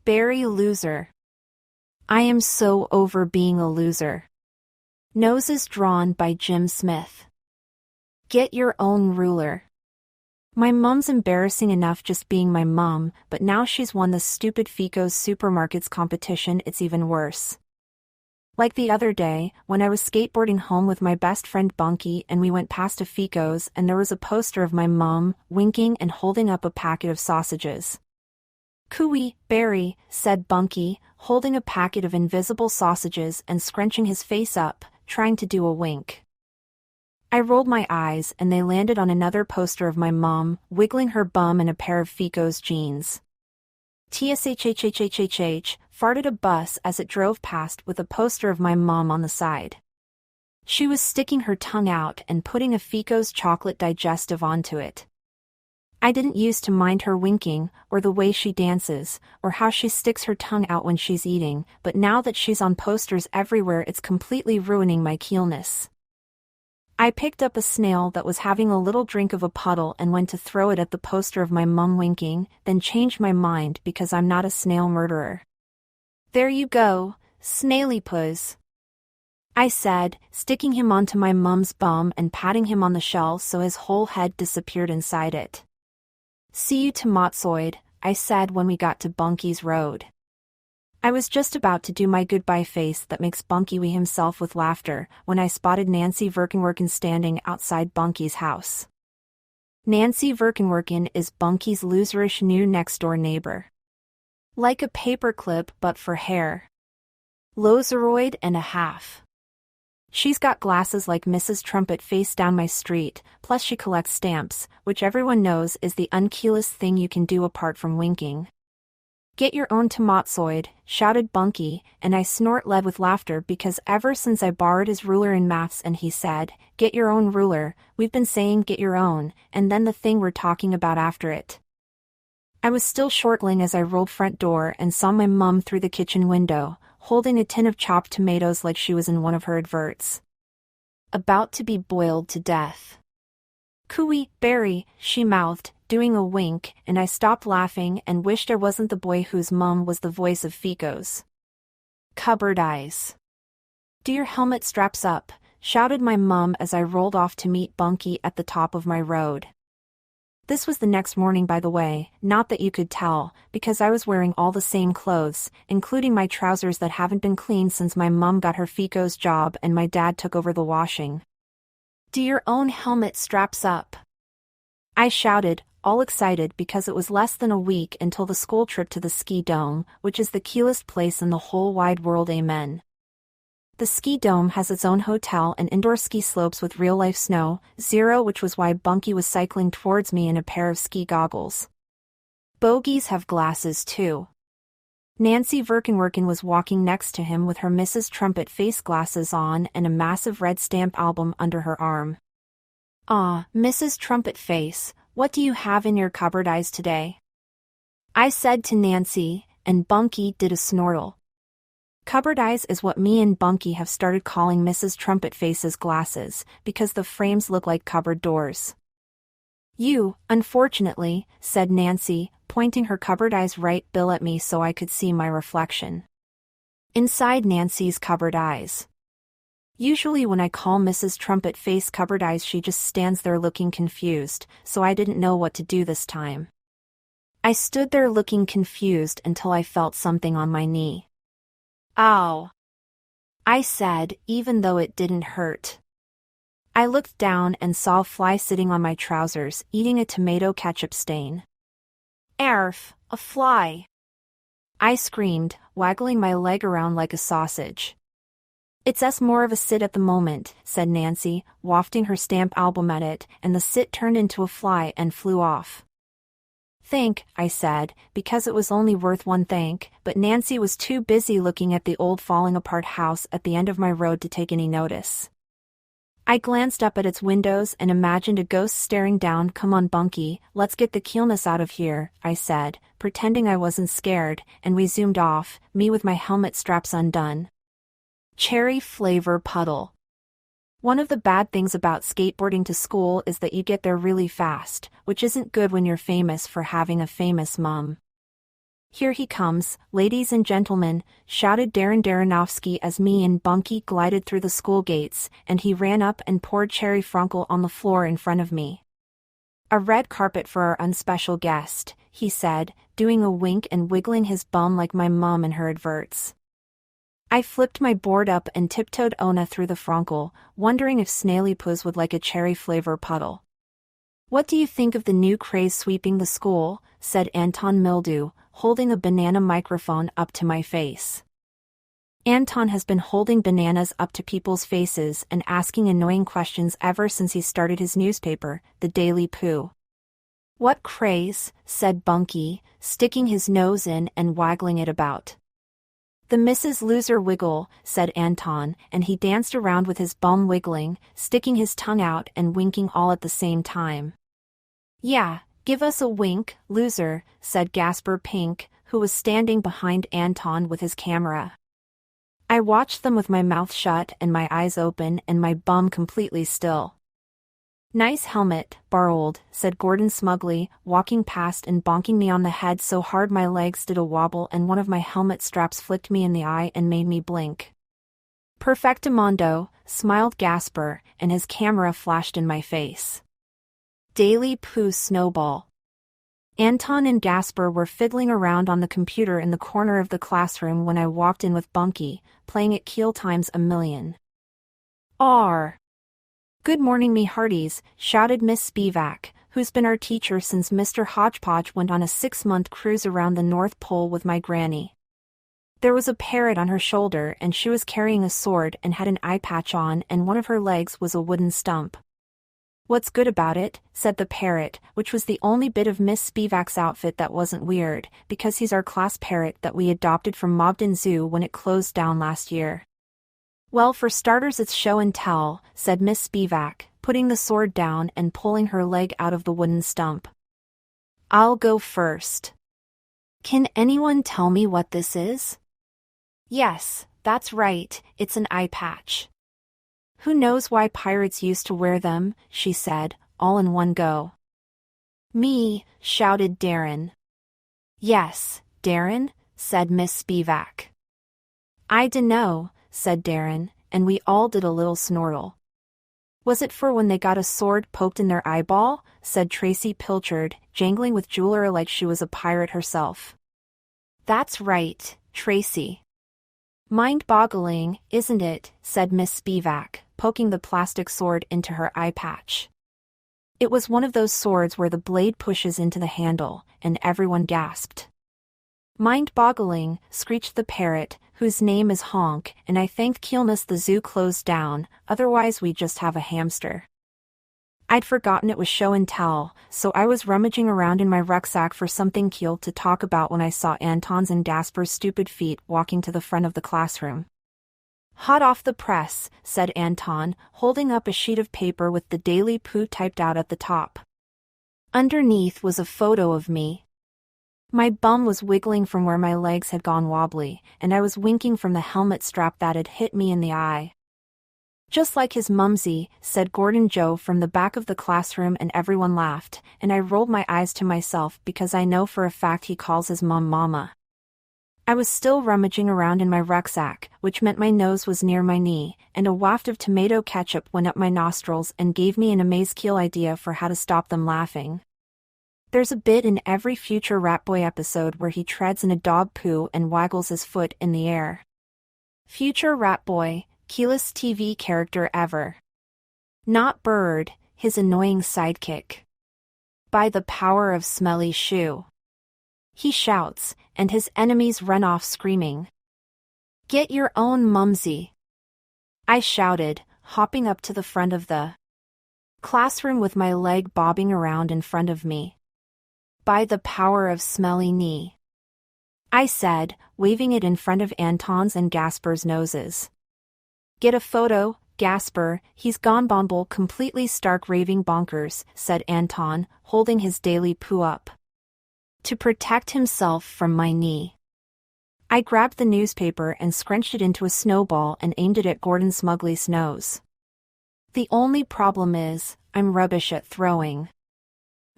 Barry loser. I am so over being a loser. Noses drawn by Jim Smith. Get your own ruler. My mom's embarrassing enough just being my mom, but now she's won the stupid Fico's Supermarkets competition, it's even worse. Like the other day, when I was skateboarding home with my best friend Bunky and we went past a Fico's and there was a poster of my mom, winking and holding up a packet of sausages. Cooey, Barry, said Bunky, holding a packet of invisible sausages and scrunching his face up, trying to do a wink. I rolled my eyes and they landed on another poster of my mom, wiggling her bum in a pair of Fico's jeans. Tshhhhhhh, farted a bus as it drove past with a poster of my mom on the side. She was sticking her tongue out and putting a Fico's chocolate digestive onto it. I didn't used to mind her winking, or the way she dances, or how she sticks her tongue out when she's eating, but now that she's on posters everywhere it's completely ruining my keelness. I picked up a snail that was having a little drink of a puddle and went to throw it at the poster of my mum winking, then changed my mind because I'm not a snail murderer. There you go, Snaily-Puzz, I said, sticking him onto my mum's bum and patting him on the shell so his whole head disappeared inside it. See you tomatozoid, I said when we got to Bunky's Road. I was just about to do my goodbye face that makes Bunky wee himself with laughter when I spotted Nancy Verkenwerken standing outside Bunky's house. Nancy Verkenwerken is Bunky's loserish new next-door neighbor. Like a paperclip but for hair. Loseroid and a half. She's got glasses like Mrs. Trumpet Face down my street, plus she collects stamps, which everyone knows is the unkeelest thing you can do apart from winking. Get your own tomatozoid, shouted Bunky, and I snort-led with laughter because ever since I borrowed his ruler in maths and he said, get your own ruler, we've been saying get your own, and then the thing we're talking about after it. I was still chortling as I rolled front door and saw my mum through the kitchen window, holding a tin of chopped tomatoes like she was in one of her adverts. About to be boiled to death. Cooey, Barry, she mouthed, doing a wink, and I stopped laughing and wished I wasn't the boy whose mum was the voice of Fico's. Cupboard eyes. Do your helmet straps up, shouted my mum as I rolled off to meet Bunky at the top of my road. This was the next morning, by the way, not that you could tell, because I was wearing all the same clothes, including my trousers that haven't been cleaned since my mum got her Fico's job and my dad took over the washing. Do your own helmet straps up, I shouted, all excited because it was less than a week until the school trip to the ski dome, which is the coolest place in the whole wide world, amen. The ski dome has its own hotel and indoor ski slopes with real-life snow, zero, which was why Bunky was cycling towards me in a pair of ski goggles. Bogies have glasses too. Nancy Verkenwerken was walking next to him with her Mrs. Trumpet Face glasses on and a massive red stamp album under her arm. Ah, Mrs. Trumpet Face, what do you have in your cupboard eyes today? I said to Nancy, and Bunky did a snortle. Cupboard eyes is what me and Bunky have started calling Mrs. Trumpet Face's glasses, because the frames look like cupboard doors. You, unfortunately, said Nancy, pointing her cupboard eyes right bill at me so I could see my reflection. Inside Nancy's cupboard eyes. Usually when I call Mrs. Trumpet Face cupboard eyes she just stands there looking confused, so I didn't know what to do this time. I stood there looking confused until I felt something on my knee. Ow! I said, even though it didn't hurt. I looked down and saw a fly sitting on my trousers, eating a tomato ketchup stain. Arf, a fly! I screamed, waggling my leg around like a sausage. It's more of a sit at the moment, said Nancy, wafting her stamp album at it, and the sit turned into a fly and flew off. Thank, I said, because it was only worth one thank, but Nancy was too busy looking at the old falling-apart house at the end of my road to take any notice. I glanced up at its windows and imagined a ghost staring down. Come on, Bunky, let's get the keelness out of here, I said, pretending I wasn't scared, and we zoomed off, me with my helmet straps undone. Cherry flavor puddle. One of the bad things about skateboarding to school is that you get there really fast, which isn't good when you're famous for having a famous mom. Here he comes, ladies and gentlemen, shouted Darren Darrenofsky as me and Bunky glided through the school gates, and he ran up and poured cherry Frankel on the floor in front of me. A red carpet for our unspecial guest, he said, doing a wink and wiggling his bum like my mom in her adverts. I flipped my board up and tiptoed Ona through the Frankel, wondering if Snaily Puss would like a cherry flavor puddle. What do you think of the new craze sweeping the school? Said Anton Mildew, holding a banana microphone up to my face. Anton has been holding bananas up to people's faces and asking annoying questions ever since he started his newspaper, The Daily Pooh. What craze? Said Bunky, sticking his nose in and waggling it about. The Mrs. Loser wiggle, said Anton, and he danced around with his bum wiggling, sticking his tongue out and winking all at the same time. Yeah, give us a wink, loser, said Gasper Pink, who was standing behind Anton with his camera. I watched them with my mouth shut and my eyes open and my bum completely still. Nice helmet, Barold, said Gordon smugly, walking past and bonking me on the head so hard my legs did a wobble and one of my helmet straps flicked me in the eye and made me blink. Perfectamundo, smiled Gasper, and his camera flashed in my face. Daily Pooh Snowball. Anton and Gasper were fiddling around on the computer in the corner of the classroom when I walked in with Bunky, playing at Keel times a million. R. Good morning, me hearties, shouted Miss Spivak, who's been our teacher since Mr. Hodgepodge went on a 6-month cruise around the North Pole with my granny. There was a parrot on her shoulder and she was carrying a sword and had an eye patch on and one of her legs was a wooden stump. What's good about it? Said the parrot, which was the only bit of Miss Spivak's outfit that wasn't weird, because he's our class parrot that we adopted from Mobden Zoo when it closed down last year. Well, for starters it's show and tell, said Miss Spivak, putting the sword down and pulling her leg out of the wooden stump. I'll go first. Can anyone tell me what this is? Yes, that's right, it's an eye patch. Who knows why pirates used to wear them, she said, all in one go. Me, shouted Darren. Yes, Darren, said Miss Spivak. I dunno, said Darren, and we all did a little snortle. Was it for when they got a sword poked in their eyeball? Said Tracy Pilchard, jangling with jeweler like she was a pirate herself. That's right, Tracy. Mind-boggling, isn't it? Said Miss Spivak, poking the plastic sword into her eye patch. It was one of those swords where the blade pushes into the handle, and everyone gasped. Mind-boggling, screeched the parrot, whose name is Honk, and I thank Keelness the zoo closed down, otherwise we'd just have a hamster. I'd forgotten it was show and tell, so I was rummaging around in my rucksack for something Keel to talk about when I saw Anton's and Gasper's stupid feet walking to the front of the classroom. Hot off the press, said Anton, holding up a sheet of paper with the Daily Pooh typed out at the top. Underneath was a photo of me. My bum was wiggling from where my legs had gone wobbly, and I was winking from the helmet strap that had hit me in the eye. Just like his mumsy, said Gordon Joe from the back of the classroom, and everyone laughed, and I rolled my eyes to myself because I know for a fact he calls his mum Mama. I was still rummaging around in my rucksack, which meant my nose was near my knee, and a waft of tomato ketchup went up my nostrils and gave me an amaze-Keel idea for how to stop them laughing. There's a bit in every future Ratboy episode where he treads in a dog poo and waggles his foot in the air. Future Ratboy, keyless TV character ever. Not Bird, his annoying sidekick. By the power of Smelly Shoe. He shouts, and his enemies run off screaming. Get your own mumsy. I shouted, hopping up to the front of the classroom with my leg bobbing around in front of me. By the power of Smelly Knee. I said, waving it in front of Anton's and Gasper's noses. Get a photo, Gasper, he's gone bonbol completely stark raving bonkers, said Anton, holding his Daily Pooh up. To protect himself from my knee. I grabbed the newspaper and scrunched it into a snowball and aimed it at Gordon Smugly's nose. The only problem is, I'm rubbish at throwing.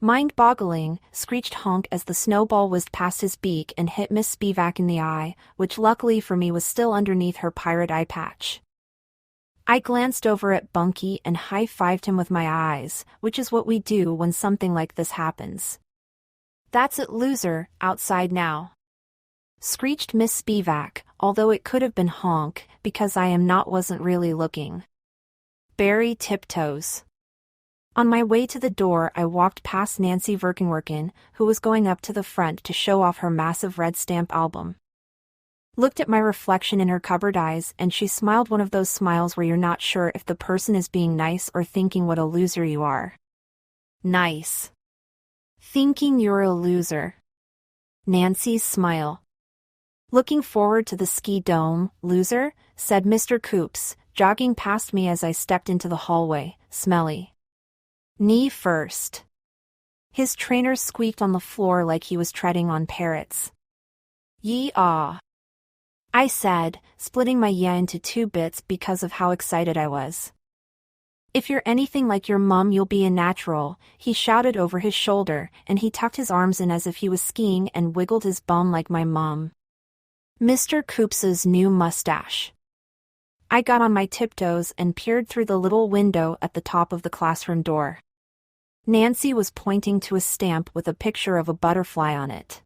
Mind-boggling, screeched Honk as the snowball whizzed past his beak and hit Miss Spivak in the eye, which luckily for me was still underneath her pirate eye patch. I glanced over at Bunky and high-fived him with my eyes, which is what we do when something like this happens. "That's it, loser, outside now," screeched Miss Spivak, although it could have been Honk, because I wasn't really looking. Barry tiptoes. On my way to the door I walked past Nancy Verkenwerken, who was going up to the front to show off her massive red stamp album. Looked at my reflection in her cupboard eyes and she smiled, one of those smiles where you're not sure if the person is being nice or thinking what a loser you are. Nice. Thinking you're a loser. Nancy's smile. "Looking forward to the ski dome, loser," said Mr. Coops, jogging past me as I stepped into the hallway, smelly. "Knee first." His trainers squeaked on the floor like he was treading on parrots. "Yee-aw," I said, splitting my yeah into 2 bits because of how excited I was. "If you're anything like your mum you'll be a natural," he shouted over his shoulder, and he tucked his arms in as if he was skiing and wiggled his bum like my mum. Mr. Coops's new mustache. I got on my tiptoes and peered through the little window at the top of the classroom door. Nancy was pointing to a stamp with a picture of a butterfly on it.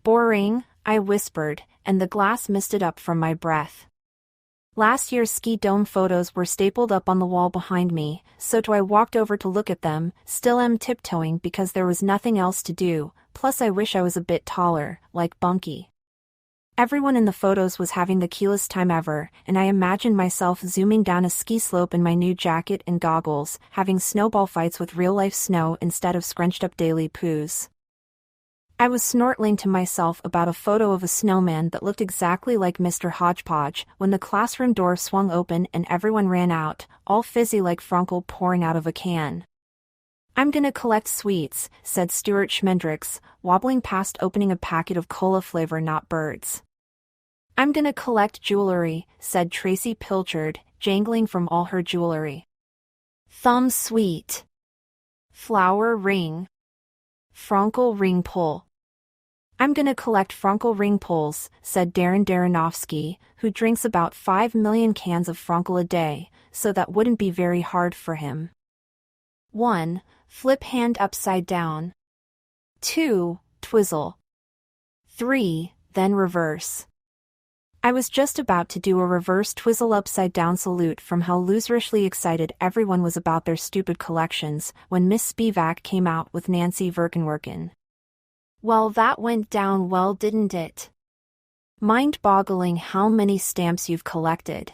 "Boring," I whispered, and the glass misted up from my breath. Last year's ski dome photos were stapled up on the wall behind me, so I walked over to look at them, still tiptoeing because there was nothing else to do, plus I wish I was a bit taller, like Bunky. Everyone in the photos was having the coolest time ever, and I imagined myself zooming down a ski slope in my new jacket and goggles, having snowball fights with real-life snow instead of scrunched-up daily poos. I was snortling to myself about a photo of a snowman that looked exactly like Mr. Hodgepodge when the classroom door swung open and everyone ran out, all fizzy like Frankel pouring out of a can. "I'm gonna collect sweets," said Stuart Schmendricks, wobbling past opening a packet of cola flavor not birds. "I'm gonna collect jewelry," said Tracy Pilchard, jangling from all her jewelry. "Thumb sweet. Flower ring. Frankel ring pull." "I'm gonna collect Frankel ring pulls," said Darren Darrenofsky, who drinks about 5 million cans of Frankel a day, so that wouldn't be very hard for him. 1. Flip hand upside down. 2. Twizzle. 3. Then reverse. I was just about to do a reverse twizzle upside down salute from how loserishly excited everyone was about their stupid collections when Miss Spivak came out with Nancy Verkenwerken. Well, that went down well, didn't it? Mind-boggling how many stamps you've collected.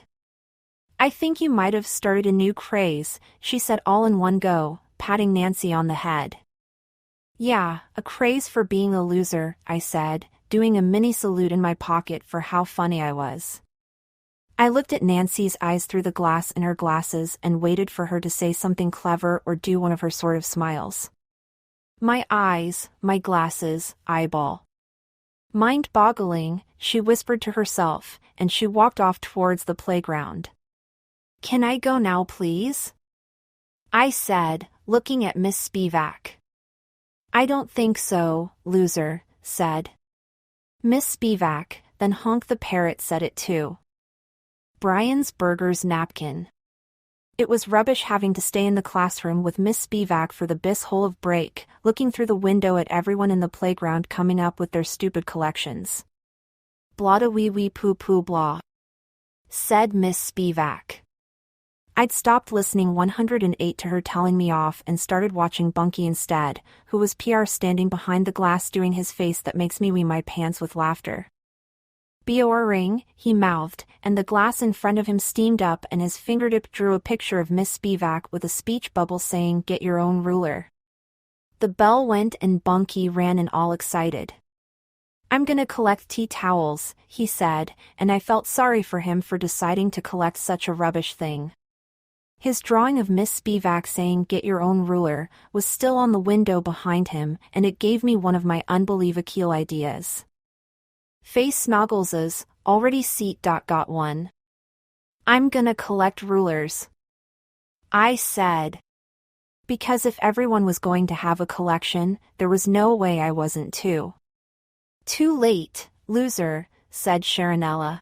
"I think you might have started a new craze," she said all in one go, patting Nancy on the head. "Yeah, a craze for being a loser," I said, doing a mini salute in my pocket for how funny I was. I looked at Nancy's eyes through the glass in her glasses and waited for her to say something clever or do one of her sort of smiles. "My eyes, my glasses, eyeball." "Mind-boggling," she whispered to herself, and she walked off towards the playground. "Can I go now, please?" I said, looking at Miss Spivak. "I don't think so, loser," said Miss Spivak, then Honk the parrot said it too. Brian's Burgers napkin. It was rubbish having to stay in the classroom with Miss Spivak for the bis whole of break, looking through the window at everyone in the playground coming up with their stupid collections. "Blah da wee wee poo poo blah," said Miss Spivak. I'd stopped listening 108 to her telling me off and started watching Bunky instead, who was PR standing behind the glass doing his face that makes me wee my pants with laughter. "Boring," he mouthed, and the glass in front of him steamed up and his fingertip drew a picture of Miss Spivak with a speech bubble saying, "Get your own ruler." The bell went and Bunky ran in all excited. "I'm gonna collect tea towels," he said, and I felt sorry for him for deciding to collect such a rubbish thing. His drawing of Miss Spivak saying "Get your own ruler" was still on the window behind him, and it gave me one of my unbelievable ideas. Face Snoggleses, already seat. Got one. "I'm gonna collect rulers," I said. Because if everyone was going to have a collection, there was no way I wasn't too. Too late, loser, said Sharonella,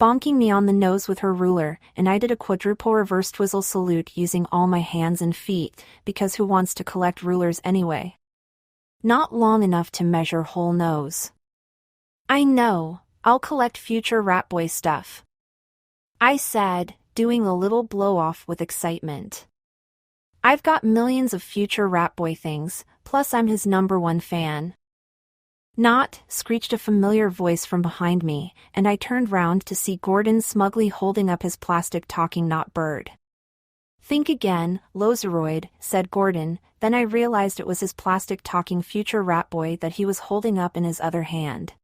bonking me on the nose with her ruler, and I did a quadruple reverse twizzle salute using all my hands and feet, because who wants to collect rulers anyway? Not long enough to measure whole nose. I know, I'll collect future rat boy stuff, I said, doing a little blow-off with excitement. I've got millions of future rat boy things, plus I'm his #1 fan. Not, screeched a familiar voice from behind me, and I turned round to see Gordon smugly holding up his plastic talking knot bird. Think again, loseroid, said Gordon, then I realized it was his plastic talking future rat boy that he was holding up in his other hand.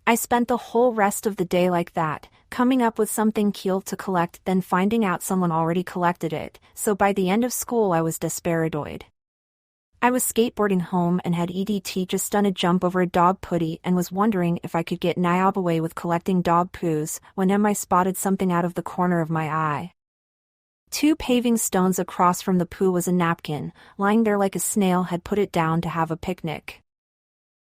I spent the whole rest of the day like that, coming up with something cool to collect, then finding out someone already collected it, so by the end of school I was desperadoid. I was skateboarding home and had EDT just done a jump over a dog putty and was wondering if I could get Niob away with collecting dog poos when I spotted something out of the corner of my eye. 2 paving stones across from the poo was a napkin, lying there like a snail had put it down to have a picnic.